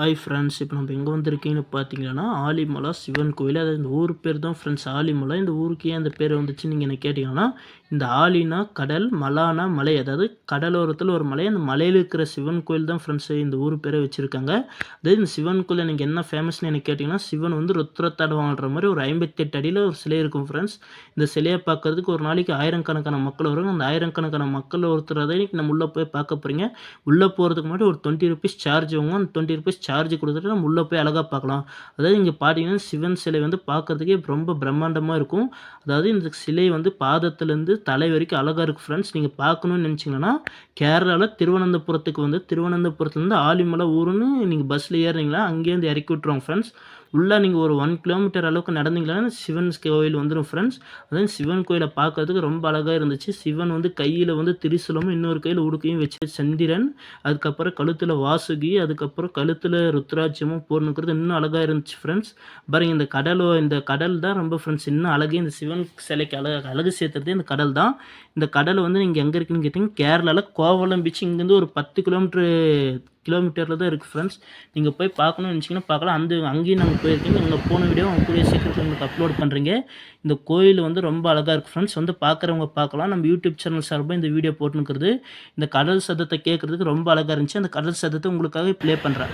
Hi friends, இப்போ நம்ம எங்கே வந்திருக்கீங்கன்னு பார்த்தீங்கன்னா ஆலிமலை சிவன் கோயில். அதாவது இந்த ஊர் பேர் தான் ஃப்ரெண்ட்ஸ் ஆலிமலை. இந்த ஊருக்கு ஏன் அந்த பேர் வந்துச்சுன்னு நீங்கள் என்ன கேட்டிங்கன்னா, இந்த ஆலினா கடல், மலானா மலை. அதாவது கடலோரத்தில் ஒரு மலை, அந்த மலையில் இருக்கிற சிவன் கோயில் தான் ஃப்ரெண்ட்ஸ் இந்த ஊர் பேரை வச்சுருக்காங்க. அதாவது இந்த சிவன் கோயில் எனக்கு என்ன ஃபேமஸ்னு எனக்கு கேட்டிங்கன்னா, சிவன் வந்து ருத்ரத்தாடு வாழ்கிற மாதிரி ஒரு 58 அடியில் ஒரு சிலை இருக்கும் ஃப்ரெண்ட்ஸ். இந்த சிலையை பார்க்கறதுக்கு ஒரு நாளைக்கு ஆயிரக்கணக்கான மக்கள் வருவாங்க. அந்த ஆயிரக்கணக்கான மக்கள் ஒருத்தர் தான் இன்றைக்கி நம்ம உள்ளே போய் பார்க்க போகிறீங்க. உள்ளே போகிறதுக்கு முன்னாடி ஒரு ₹20 சார்ஜ் வாங்குவோம். அந்த ₹20 சார்ஜ் கொடுத்துட்டு நம்ம உள்ளே போய் அழகாக பார்க்கலாம். அதாவது இங்கே பார்த்தீங்கன்னா சிவன் சிலை வந்து பார்க்கறதுக்கே ரொம்ப பிரம்மாண்டமாக இருக்கும். அதாவது இந்த சிலை வந்து பாதத்துலேருந்து தலை வரைக்கும் அழகாக இருக்குது ஃப்ரெண்ட்ஸ். நீங்கள் பார்க்கணுன்னு நினச்சிங்கன்னா கேரளாவில் திருவனந்தபுரத்துக்கு வந்து திருவனந்தபுரத்துலேருந்து ஆலிமலை ஊருன்னு நீங்கள் பஸ்ஸில் ஏறுறீங்களா அங்கேருந்து இறக்கி விட்ருவாங்க ஃப்ரெண்ட்ஸ். உள்ளே நீங்கள் ஒரு 1 கிலோமீட்டர் அளவுக்கு நடந்தீங்கன்னா சிவன் கோயில் வந்துடும் ஃப்ரெண்ட்ஸ். அதாவது சிவன் கோயிலை பார்க்கறதுக்கு ரொம்ப அழகாக இருந்துச்சு. சிவன் வந்து கையில் வந்து திரிசூலமும் இன்னொரு கையில் உடுக்கையும் வச்சு சந்திரன், அதுக்கப்புறம் கழுத்தில் வாசுகி, அதுக்கப்புறம் கழுத்தில் ருத்ராட்சமும் போர்னுக்கிறது இன்னும் அழகாக இருந்துச்சு ஃப்ரெண்ட்ஸ். பாருங்கள் இந்த கடல் தான் ரொம்ப ஃப்ரெண்ட்ஸ் இன்னும் அழகே. இந்த சிவன் சிலைக்கு அழகு சேர்த்துறதே இந்த கடல் தான். இந்த கடல் வந்து நீங்கள் எங்கே இருக்குன்னு கேட்டிங்கன்னா கேரளாவில் கோவளம் பீச் இங்கேருந்து ஒரு 10 கிலோமீட்டரில் தான் இருக்குது ஃப்ரெண்ட்ஸ். நீங்கள் போய் பார்க்கணும்னு நினச்சிங்கன்னா பார்க்கலாம். அங்கேயும் நாங்கள் போயிருக்கீங்க. அங்கே போன வீடியோ கூடிய சீக்கிரத்தில் உங்களுக்கு அப்லோட் பண்ணுறீங்க. இந்த கோயில் வந்து ரொம்ப அழகாக இருக்குது ஃப்ரெண்ட்ஸ். வந்து பார்க்குறவங்க பார்க்கலாம். நம்ம யூடியூப் சேனல் சார்பாக இந்த வீடியோ போட்டுனுக்கிறது. இந்த கடல் சத்தத்தை கேட்குறதுக்கு ரொம்ப அழகாக இருந்துச்சு. அந்த கடல் சத்தத்தை உங்களுக்காக ப்ளே பண்ணுறேன்.